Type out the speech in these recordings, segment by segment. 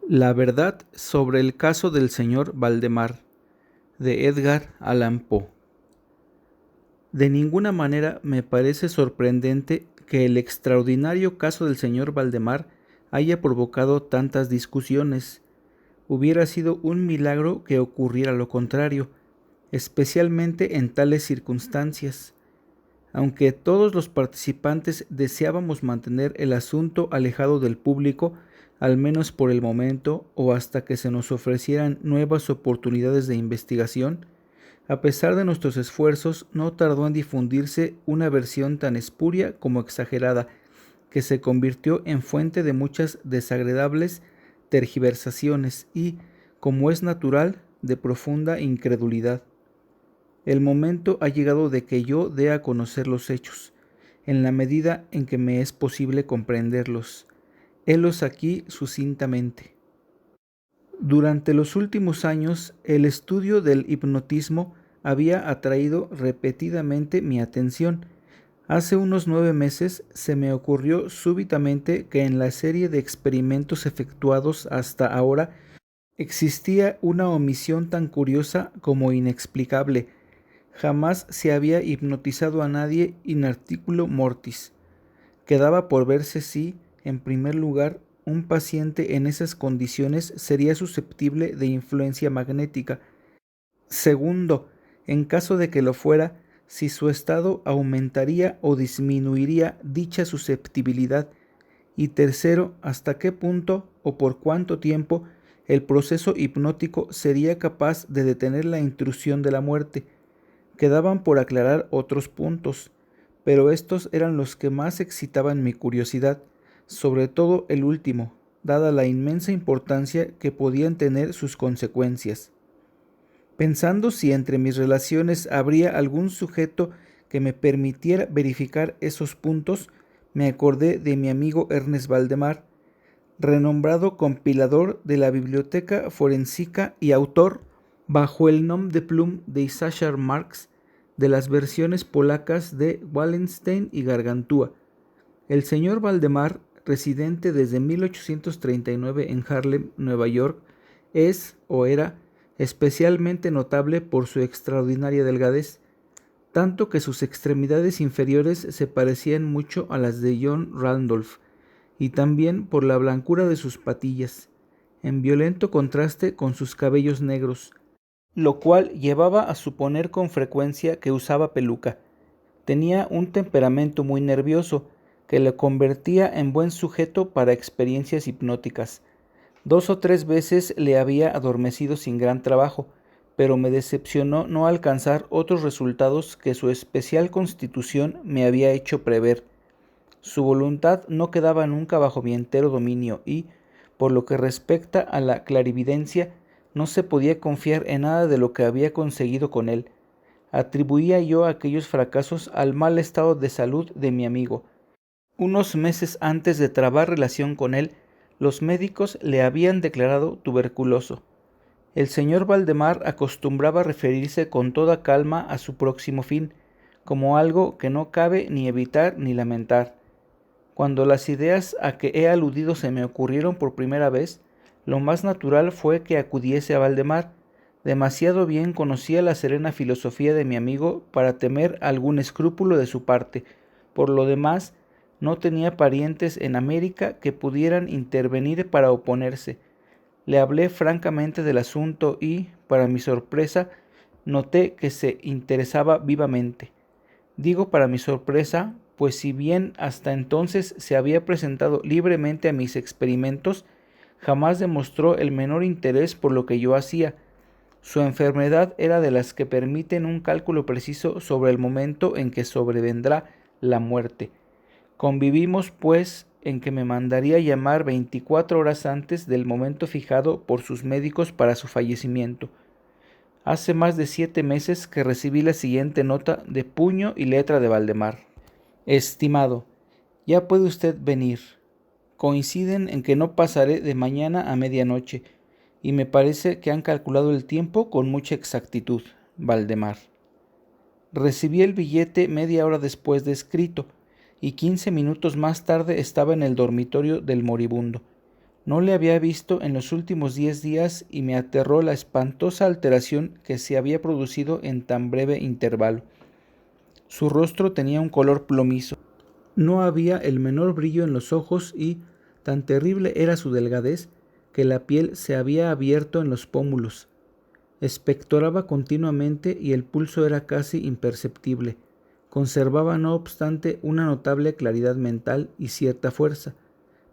La verdad sobre el caso del señor Valdemar, de Edgar Allan Poe. De ninguna manera me parece sorprendente que el extraordinario caso del señor Valdemar haya provocado tantas discusiones. Hubiera sido un milagro que ocurriera lo contrario, especialmente en tales circunstancias. Aunque todos los participantes deseábamos mantener el asunto alejado del público, al menos por el momento o hasta que se nos ofrecieran nuevas oportunidades de investigación, a pesar de nuestros esfuerzos, no tardó en difundirse una versión tan espuria como exagerada, que se convirtió en fuente de muchas desagradables tergiversaciones y, como es natural, de profunda incredulidad. El momento ha llegado de que yo dé a conocer los hechos, en la medida en que me es posible comprenderlos. Helos aquí sucintamente. Durante los últimos años, el estudio del hipnotismo había atraído repetidamente mi atención. Hace unos 9 meses se me ocurrió súbitamente que en la serie de experimentos efectuados hasta ahora existía una omisión tan curiosa como inexplicable. Jamás se había hipnotizado a nadie in articulo mortis. Quedaba por verse si, en primer lugar, un paciente en esas condiciones sería susceptible de influencia magnética. Segundo, en caso de que lo fuera, si su estado aumentaría o disminuiría dicha susceptibilidad. Y tercero, hasta qué punto o por cuánto tiempo el proceso hipnótico sería capaz de detener la intrusión de la muerte. Quedaban por aclarar otros puntos, pero estos eran los que más excitaban mi curiosidad, sobre todo el último, dada la inmensa importancia que podían tener sus consecuencias. Pensando si entre mis relaciones habría algún sujeto que me permitiera verificar esos puntos, me acordé de mi amigo Ernest Valdemar, renombrado compilador de la Biblioteca Forensica y autor, bajo el nom de plume de Isaac Marx, de las versiones polacas de Wallenstein y Gargantúa. El señor Valdemar, residente desde 1839 en Harlem, Nueva York, es o era especialmente notable por su extraordinaria delgadez, tanto que sus extremidades inferiores se parecían mucho a las de John Randolph, y también por la blancura de sus patillas, en violento contraste con sus cabellos negros, lo cual llevaba a suponer con frecuencia que usaba peluca. Tenía un temperamento muy nervioso, que le convertía en buen sujeto para experiencias hipnóticas. 2 o 3 veces le había adormecido sin gran trabajo, pero me decepcionó no alcanzar otros resultados que su especial constitución me había hecho prever. Su voluntad no quedaba nunca bajo mi entero dominio y, por lo que respecta a la clarividencia, no se podía confiar en nada de lo que había conseguido con él. Atribuía yo aquellos fracasos al mal estado de salud de mi amigo. Unos meses antes de trabar relación con él, los médicos le habían declarado tuberculoso. El señor Valdemar acostumbraba referirse con toda calma a su próximo fin, como algo que no cabe ni evitar ni lamentar. Cuando las ideas a que he aludido se me ocurrieron por primera vez, lo más natural fue que acudiese a Valdemar. Demasiado bien conocía la serena filosofía de mi amigo para temer algún escrúpulo de su parte. Por lo demás, no tenía parientes en América que pudieran intervenir para oponerse. Le hablé francamente del asunto y, para mi sorpresa, noté que se interesaba vivamente. Digo para mi sorpresa, pues si bien hasta entonces se había presentado libremente a mis experimentos, jamás demostró el menor interés por lo que yo hacía. Su enfermedad era de las que permiten un cálculo preciso sobre el momento en que sobrevendrá la muerte. Convivimos, pues, en que me mandaría llamar 24 horas antes del momento fijado por sus médicos para su fallecimiento. Hace más de 7 meses que recibí la siguiente nota de puño y letra de Valdemar. Estimado, ya puede usted venir. Coinciden en que no pasaré de mañana a medianoche, y me parece que han calculado el tiempo con mucha exactitud. Valdemar. Recibí el billete media hora después de escrito, y 15 minutos más tarde estaba en el dormitorio del moribundo. No le había visto en los últimos 10 días y me aterró la espantosa alteración que se había producido en tan breve intervalo. Su rostro tenía un color plomizo. No había el menor brillo en los ojos y tan terrible era su delgadez que la piel se había abierto en los pómulos. Expectoraba continuamente y el pulso era casi imperceptible. Conservaba no obstante una notable claridad mental y cierta fuerza.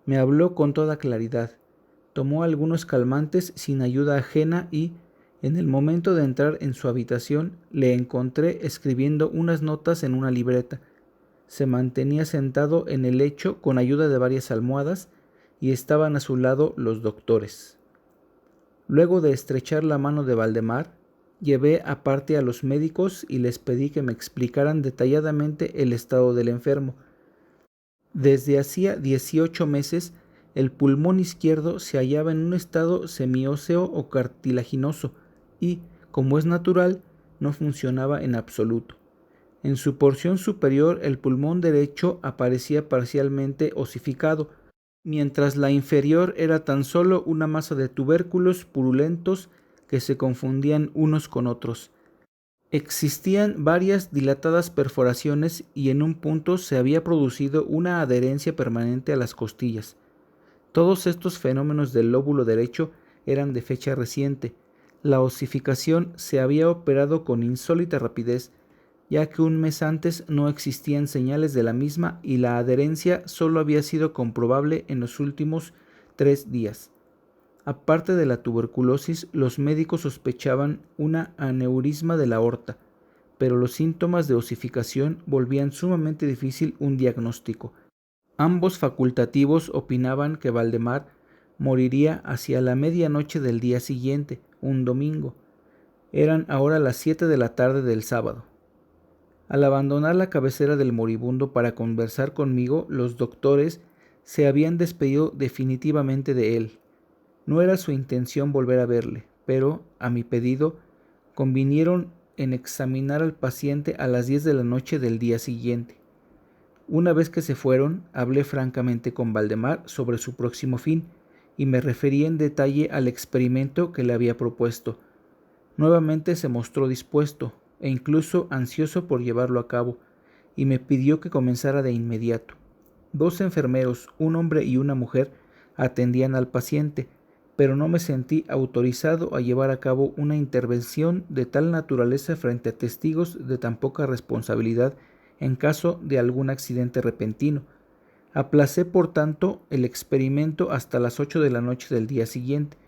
Me habló con toda claridad. Tomó algunos calmantes sin ayuda ajena y, en el momento de entrar en su habitación, le encontré escribiendo unas notas en una libreta. Se mantenía sentado en el lecho con ayuda de varias almohadas y estaban a su lado los doctores. Luego de estrechar la mano de Valdemar, llevé aparte a los médicos y les pedí que me explicaran detalladamente el estado del enfermo. Desde hacía 18 meses, el pulmón izquierdo se hallaba en un estado semióseo o cartilaginoso y, como es natural, no funcionaba en absoluto. En su porción superior el pulmón derecho aparecía parcialmente osificado, mientras la inferior era tan solo una masa de tubérculos purulentos que se confundían unos con otros. Existían varias dilatadas perforaciones y en un punto se había producido una adherencia permanente a las costillas. Todos estos fenómenos del lóbulo derecho eran de fecha reciente. La osificación se había operado con insólita rapidez, ya que un mes antes no existían señales de la misma y la adherencia solo había sido comprobable en los últimos 3 días. Aparte de la tuberculosis, los médicos sospechaban una aneurisma de la aorta, pero los síntomas de osificación volvían sumamente difícil un diagnóstico. Ambos facultativos opinaban que Valdemar moriría hacia la medianoche del día siguiente, un domingo. Eran ahora las 7 de la tarde del sábado. Al abandonar la cabecera del moribundo para conversar conmigo, los doctores se habían despedido definitivamente de él. No era su intención volver a verle, pero, a mi pedido, convinieron en examinar al paciente a las 10 de la noche del día siguiente. Una vez que se fueron, hablé francamente con Valdemar sobre su próximo fin y me referí en detalle al experimento que le había propuesto. Nuevamente se mostró dispuesto e incluso ansioso por llevarlo a cabo, y me pidió que comenzara de inmediato. 2 enfermeros, un hombre y una mujer, atendían al paciente, pero no me sentí autorizado a llevar a cabo una intervención de tal naturaleza frente a testigos de tan poca responsabilidad en caso de algún accidente repentino. Aplacé, por tanto, el experimento hasta las 8 de la noche del día siguiente,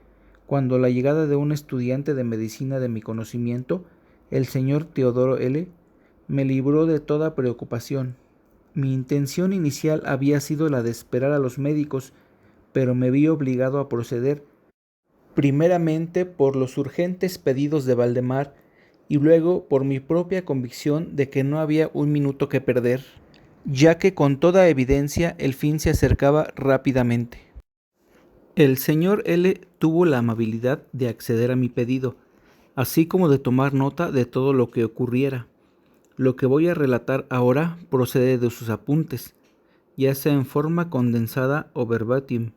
cuando la llegada de un estudiante de medicina de mi conocimiento, el señor Teodoro L., me libró de toda preocupación. Mi intención inicial había sido la de esperar a los médicos, pero me vi obligado a proceder, primeramente por los urgentes pedidos de Valdemar y luego por mi propia convicción de que no había un minuto que perder, ya que con toda evidencia el fin se acercaba rápidamente. El señor L. tuvo la amabilidad de acceder a mi pedido, así como de tomar nota de todo lo que ocurriera. Lo que voy a relatar ahora procede de sus apuntes, ya sea en forma condensada o verbatim.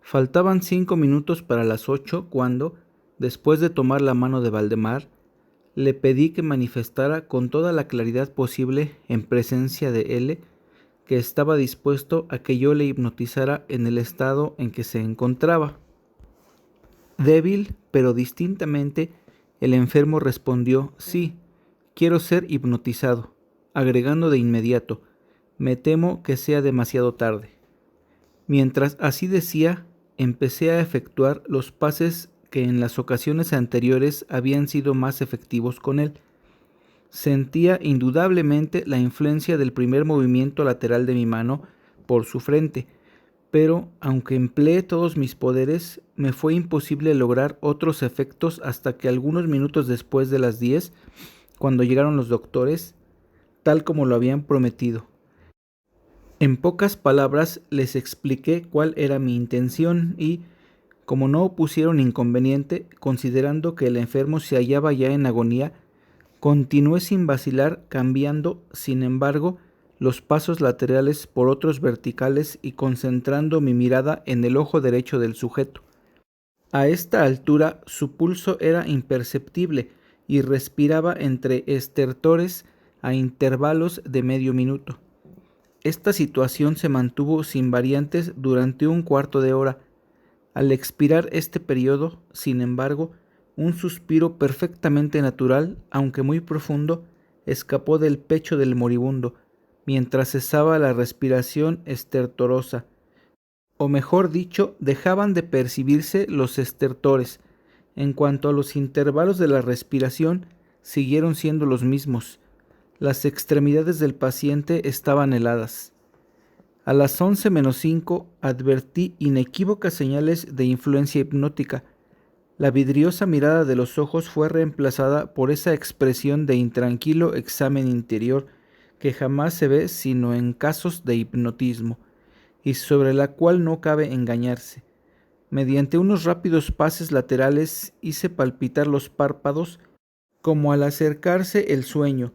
Faltaban 5 minutos para las 8 cuando, después de tomar la mano de Valdemar, le pedí que manifestara con toda la claridad posible, en presencia de L., que estaba dispuesto a que yo le hipnotizara en el estado en que se encontraba. Débil, pero distintamente, el enfermo respondió: sí, quiero ser hipnotizado, agregando de inmediato: me temo que sea demasiado tarde. Mientras así decía, empecé a efectuar los pases que en las ocasiones anteriores habían sido más efectivos con él. Sentía indudablemente la influencia del primer movimiento lateral de mi mano por su frente, pero aunque empleé todos mis poderes, me fue imposible lograr otros efectos hasta que algunos minutos después de las 10, cuando llegaron los doctores, tal como lo habían prometido. En pocas palabras les expliqué cuál era mi intención y, como no opusieron inconveniente, considerando que el enfermo se hallaba ya en agonía, continué sin vacilar, cambiando, sin embargo, los pasos laterales por otros verticales y concentrando mi mirada en el ojo derecho del sujeto. A esta altura su pulso era imperceptible y respiraba entre estertores a intervalos de medio minuto. Esta situación se mantuvo sin variantes durante un cuarto de hora. Al expirar este periodo, sin embargo, un suspiro perfectamente natural, aunque muy profundo, escapó del pecho del moribundo, mientras cesaba la respiración estertorosa, o mejor dicho, dejaban de percibirse los estertores. En cuanto a los intervalos de la respiración, siguieron siendo los mismos. Las extremidades del paciente estaban heladas. A las 11:05 advertí inequívocas señales de influencia hipnótica. La vidriosa mirada de los ojos fue reemplazada por esa expresión de intranquilo examen interior que jamás se ve sino en casos de hipnotismo, y sobre la cual no cabe engañarse. Mediante unos rápidos pases laterales hice palpitar los párpados como al acercarse el sueño,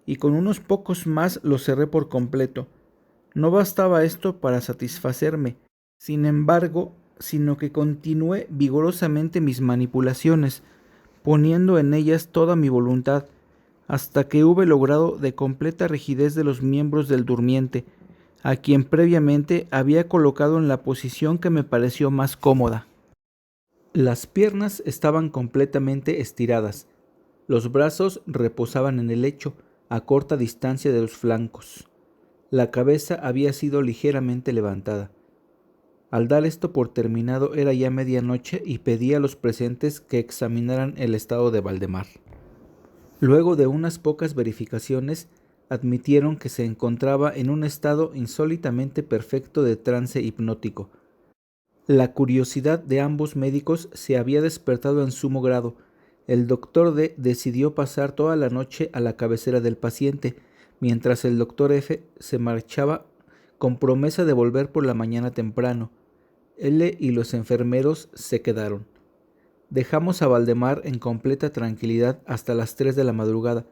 y con unos pocos más los cerré por completo. No bastaba esto para satisfacerme, sin embargo, sino que continué vigorosamente mis manipulaciones, poniendo en ellas toda mi voluntad, hasta que hube logrado de completa rigidez de los miembros del durmiente, a quien previamente había colocado en la posición que me pareció más cómoda. Las piernas estaban completamente estiradas, los brazos reposaban en el lecho, a corta distancia de los flancos. La cabeza había sido ligeramente levantada. Al dar esto por terminado era ya medianoche y pedí a los presentes que examinaran el estado de Valdemar. Luego de unas pocas verificaciones, admitieron que se encontraba en un estado insólitamente perfecto de trance hipnótico. La curiosidad de ambos médicos se había despertado en sumo grado. El doctor D decidió pasar toda la noche a la cabecera del paciente, mientras el doctor F se marchaba con promesa de volver por la mañana temprano. L y los enfermeros se quedaron. Dejamos a Valdemar en completa tranquilidad hasta las 3 de la madrugada,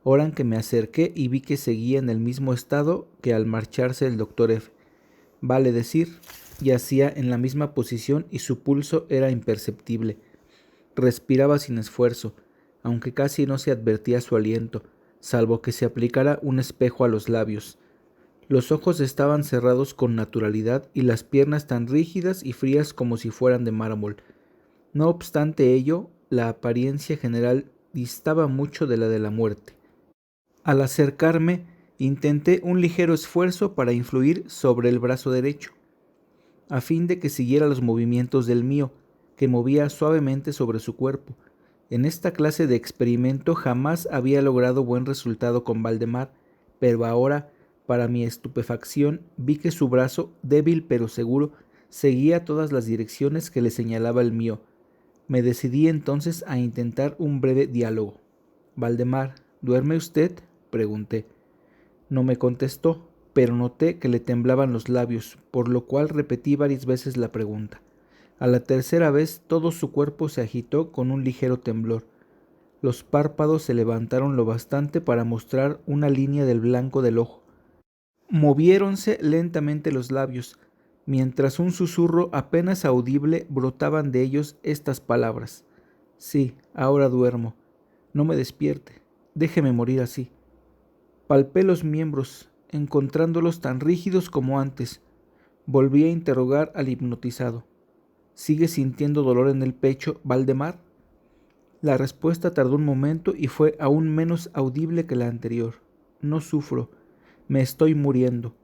hora en que me acerqué y vi que seguía en el mismo estado que al marcharse el doctor F. Vale decir, yacía en la misma posición y su pulso era imperceptible. Respiraba sin esfuerzo, aunque casi no se advertía su aliento, salvo que se aplicara un espejo a los labios. Los ojos estaban cerrados con naturalidad y las piernas tan rígidas y frías como si fueran de mármol. No obstante ello, la apariencia general distaba mucho de la de la muerte. Al acercarme, intenté un ligero esfuerzo para influir sobre el brazo derecho, a fin de que siguiera los movimientos del mío, que movía suavemente sobre su cuerpo. En esta clase de experimento jamás había logrado buen resultado con Valdemar, pero ahora, para mi estupefacción, vi que su brazo, débil pero seguro, seguía todas las direcciones que le señalaba el mío. Me decidí entonces a intentar un breve diálogo. «Valdemar, ¿duerme usted?», pregunté. No me contestó, pero noté que le temblaban los labios, por lo cual repetí varias veces la pregunta. A la tercera vez todo su cuerpo se agitó con un ligero temblor. Los párpados se levantaron lo bastante para mostrar una línea del blanco del ojo. Moviéronse lentamente los labios, mientras un susurro apenas audible brotaban de ellos estas palabras: «Sí, ahora duermo. No me despierte. Déjeme morir así». Palpé los miembros, encontrándolos tan rígidos como antes. Volví a interrogar al hipnotizado. «¿Sigue sintiendo dolor en el pecho, Valdemar?». La respuesta tardó un momento y fue aún menos audible que la anterior. «No sufro. Me estoy muriendo».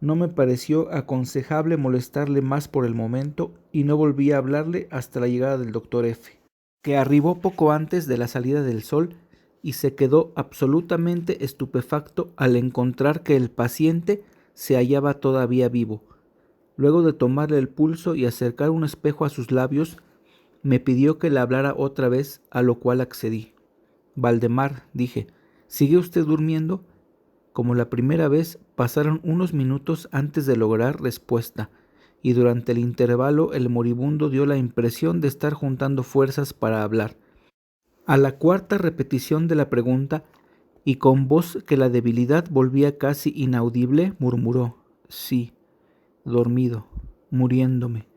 No me pareció aconsejable molestarle más por el momento y no volví a hablarle hasta la llegada del doctor F, que arribó poco antes de la salida del sol y se quedó absolutamente estupefacto al encontrar que el paciente se hallaba todavía vivo. Luego de tomarle el pulso y acercar un espejo a sus labios, me pidió que le hablara otra vez, a lo cual accedí. «Valdemar», dije, «¿sigue usted durmiendo?». Como la primera vez, pasaron unos minutos antes de lograr respuesta, y durante el intervalo el moribundo dio la impresión de estar juntando fuerzas para hablar. A la cuarta repetición de la pregunta, y con voz que la debilidad volvía casi inaudible, murmuró: sí, dormido, muriéndome.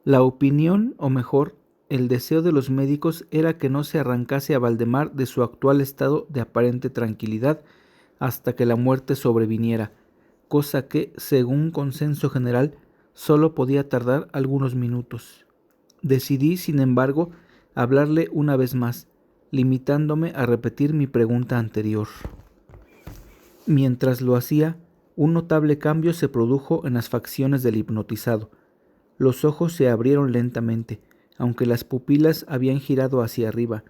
La opinión, o mejor, el deseo de los médicos era que no se arrancase a Valdemar de su actual estado de aparente tranquilidad hasta que la muerte sobreviniera, cosa que, según consenso general, sólo podía tardar algunos minutos. Decidí, sin embargo, hablarle una vez más, limitándome a repetir mi pregunta anterior. Mientras lo hacía, un notable cambio se produjo en las facciones del hipnotizado. Los ojos se abrieron lentamente, aunque las pupilas habían girado hacia arriba.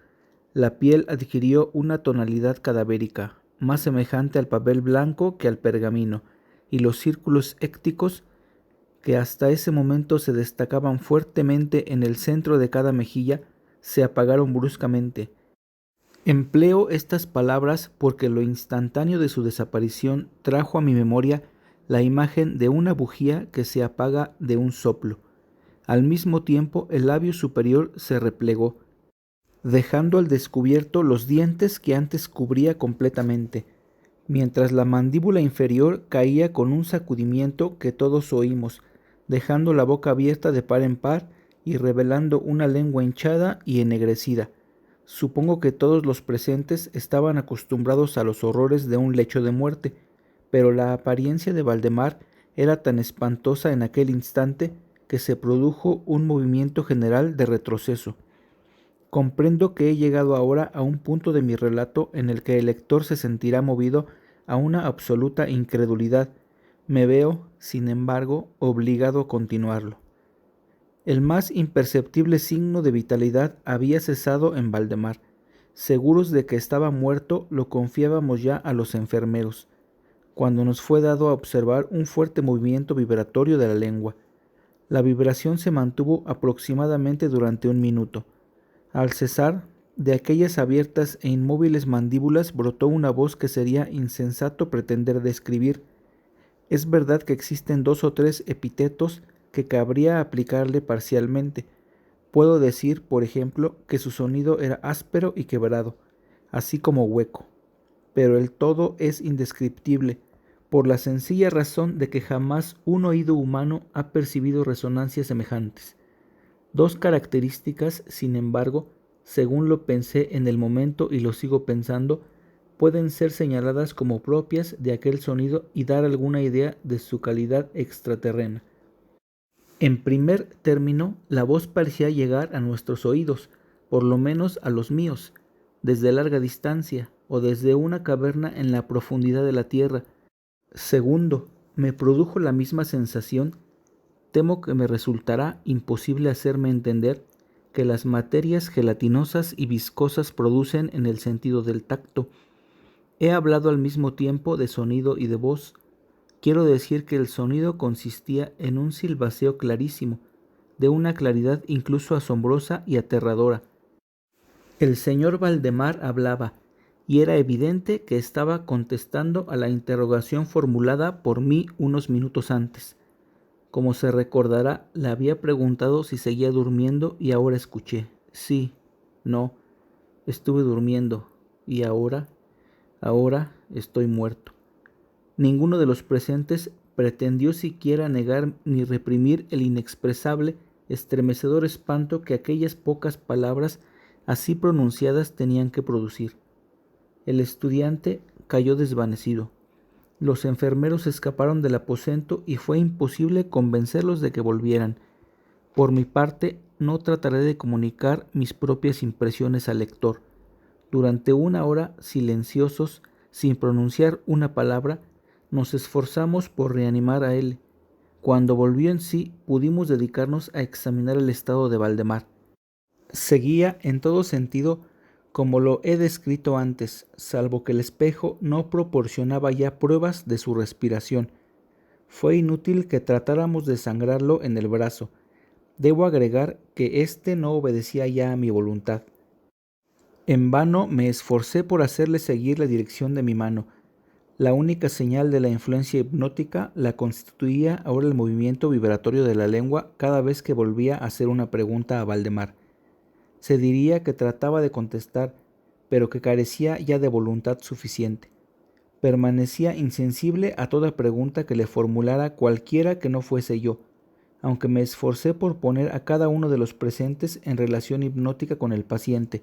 La piel adquirió una tonalidad cadavérica, más semejante al papel blanco que al pergamino, y los círculos écticos, que hasta ese momento se destacaban fuertemente en el centro de cada mejilla, se apagaron bruscamente. Empleo estas palabras porque lo instantáneo de su desaparición trajo a mi memoria la imagen de una bujía que se apaga de un soplo. Al mismo tiempo, el labio superior se replegó, dejando al descubierto los dientes que antes cubría completamente, mientras la mandíbula inferior caía con un sacudimiento que todos oímos, dejando la boca abierta de par en par y revelando una lengua hinchada y ennegrecida. Supongo que todos los presentes estaban acostumbrados a los horrores de un lecho de muerte, pero la apariencia de Valdemar era tan espantosa en aquel instante que se produjo un movimiento general de retroceso. Comprendo que he llegado ahora a un punto de mi relato en el que el lector se sentirá movido a una absoluta incredulidad. Me veo, sin embargo, obligado a continuarlo. El más imperceptible signo de vitalidad había cesado en Valdemar. Seguros de que estaba muerto, lo confiábamos ya a los enfermeros, cuando nos fue dado a observar un fuerte movimiento vibratorio de la lengua. La vibración se mantuvo aproximadamente durante un minuto. Al cesar, de aquellas abiertas e inmóviles mandíbulas brotó una voz que sería insensato pretender describir. Es verdad que existen 2 o 3 epítetos que cabría aplicarle parcialmente. Puedo decir, por ejemplo, que su sonido era áspero y quebrado, así como hueco, pero el todo es indescriptible, por la sencilla razón de que jamás un oído humano ha percibido resonancias semejantes. 2 características, sin embargo, según lo pensé en el momento y lo sigo pensando, pueden ser señaladas como propias de aquel sonido y dar alguna idea de su calidad extraterrena. En primer término, la voz parecía llegar a nuestros oídos, por lo menos a los míos, desde larga distancia o desde una caverna en la profundidad de la tierra. Segundo, me produjo la misma sensación. Temo que me resultará imposible hacerme entender que las materias gelatinosas y viscosas producen en el sentido del tacto. He hablado al mismo tiempo de sonido y de voz. Quiero decir que el sonido consistía en un silbaceo clarísimo, de una claridad incluso asombrosa y aterradora. El señor Valdemar hablaba, y era evidente que estaba contestando a la interrogación formulada por mí unos minutos antes. Como se recordará, le había preguntado si seguía durmiendo y ahora escuché. Sí, no, estuve durmiendo y ahora estoy muerto. Ninguno de los presentes pretendió siquiera negar ni reprimir el inexpresable, estremecedor espanto que aquellas pocas palabras así pronunciadas tenían que producir. El estudiante cayó desvanecido. Los enfermeros escaparon del aposento y fue imposible convencerlos de que volvieran. Por mi parte, no trataré de comunicar mis propias impresiones al lector. Durante una hora, silenciosos, sin pronunciar una palabra, nos esforzamos por reanimar a él. Cuando volvió en sí, pudimos dedicarnos a examinar el estado de Valdemar. Seguía en todo sentido como lo he descrito antes, salvo que el espejo no proporcionaba ya pruebas de su respiración. Fue inútil que tratáramos de sangrarlo en el brazo. Debo agregar que éste no obedecía ya a mi voluntad. En vano me esforcé por hacerle seguir la dirección de mi mano. La única señal de la influencia hipnótica la constituía ahora el movimiento vibratorio de la lengua cada vez que volvía a hacer una pregunta a Valdemar. Se diría que trataba de contestar, pero que carecía ya de voluntad suficiente. Permanecía insensible a toda pregunta que le formulara cualquiera que no fuese yo, aunque me esforcé por poner a cada uno de los presentes en relación hipnótica con el paciente.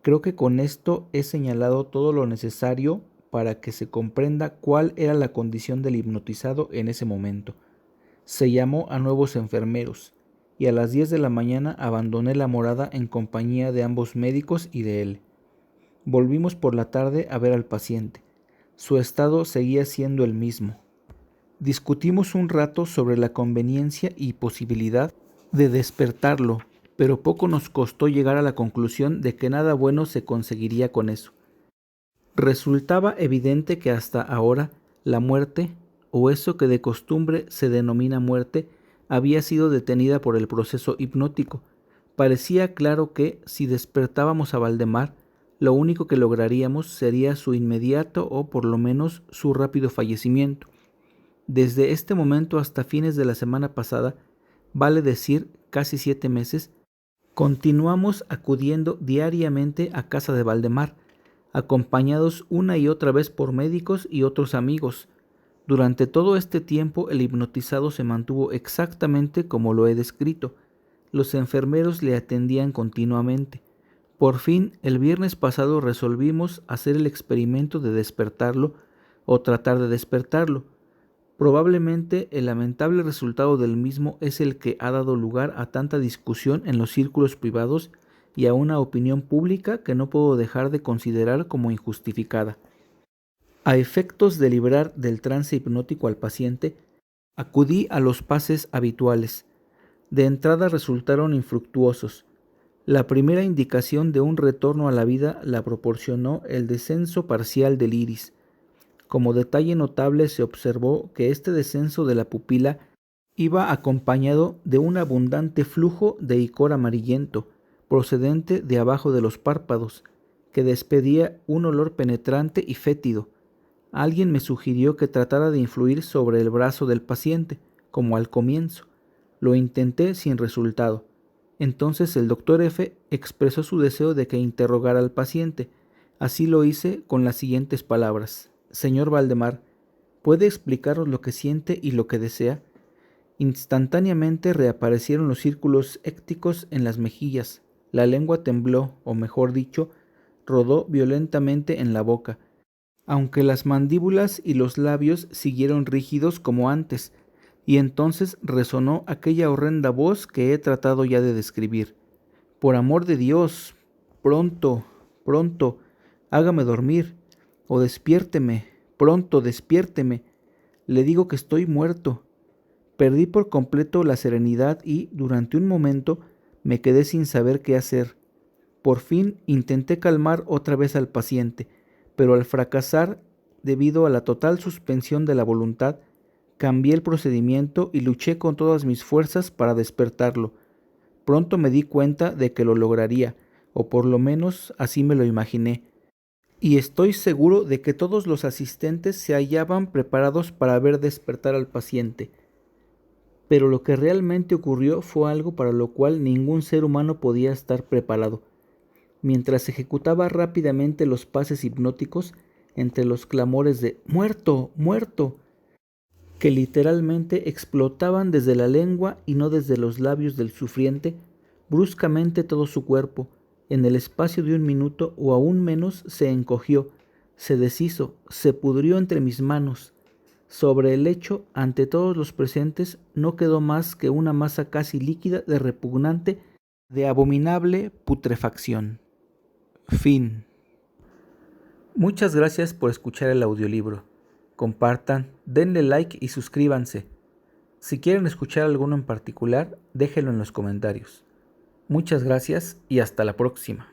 Creo que con esto he señalado todo lo necesario para que se comprenda cuál era la condición del hipnotizado en ese momento. Se llamó a nuevos enfermeros, y a las 10 de la mañana abandoné la morada en compañía de ambos médicos y de él. Volvimos por la tarde a ver al paciente. Su estado seguía siendo el mismo. Discutimos un rato sobre la conveniencia y posibilidad de despertarlo, pero poco nos costó llegar a la conclusión de que nada bueno se conseguiría con eso. Resultaba evidente que hasta ahora la muerte, o eso que de costumbre se denomina muerte, había sido detenida por el proceso hipnótico. Parecía claro que, si despertábamos a Valdemar, lo único que lograríamos sería su inmediato o por lo menos su rápido fallecimiento. Desde este momento hasta fines de la semana pasada, vale decir casi 7 meses, continuamos acudiendo diariamente a casa de Valdemar, acompañados una y otra vez por médicos y otros amigos. Durante todo este tiempo el hipnotizado se mantuvo exactamente como lo he descrito. Los enfermeros le atendían continuamente. Por fin, el viernes pasado resolvimos hacer el experimento de despertarlo o tratar de despertarlo. Probablemente el lamentable resultado del mismo es el que ha dado lugar a tanta discusión en los círculos privados y a una opinión pública que no puedo dejar de considerar como injustificada. A efectos de librar del trance hipnótico al paciente, acudí a los pases habituales. De entrada resultaron infructuosos. La primera indicación de un retorno a la vida la proporcionó el descenso parcial del iris. Como detalle notable se observó que este descenso de la pupila iba acompañado de un abundante flujo de icor amarillento, procedente de abajo de los párpados, que despedía un olor penetrante y fétido. Alguien me sugirió que tratara de influir sobre el brazo del paciente, como al comienzo. Lo intenté sin resultado. Entonces el doctor F. expresó su deseo de que interrogara al paciente. Así lo hice con las siguientes palabras: «Señor Valdemar, ¿puede explicaros lo que siente y lo que desea?». Instantáneamente reaparecieron los círculos écticos en las mejillas. La lengua tembló, o mejor dicho, rodó violentamente en la boca, aunque las mandíbulas y los labios siguieron rígidos como antes, y entonces resonó aquella horrenda voz que he tratado ya de describir. «Por amor de Dios, pronto, pronto, hágame dormir, o despiérteme, pronto, despiérteme. Le digo que estoy muerto». Perdí por completo la serenidad y, durante un momento, me quedé sin saber qué hacer. Por fin intenté calmar otra vez al paciente, pero al fracasar, debido a la total suspensión de la voluntad, cambié el procedimiento y luché con todas mis fuerzas para despertarlo. Pronto me di cuenta de que lo lograría, o por lo menos así me lo imaginé, y estoy seguro de que todos los asistentes se hallaban preparados para ver despertar al paciente. Pero lo que realmente ocurrió fue algo para lo cual ningún ser humano podía estar preparado. Mientras ejecutaba rápidamente los pases hipnóticos, entre los clamores de «¡Muerto! ¡Muerto!», que literalmente explotaban desde la lengua y no desde los labios del sufriente, bruscamente todo su cuerpo, en el espacio de un minuto o aún menos, se encogió, se deshizo, se pudrió entre mis manos. Sobre el lecho, ante todos los presentes, no quedó más que una masa casi líquida de repugnante, de abominable putrefacción. Fin. Muchas gracias por escuchar el audiolibro. Compartan, denle like y suscríbanse. Si quieren escuchar alguno en particular, déjenlo en los comentarios. Muchas gracias y hasta la próxima.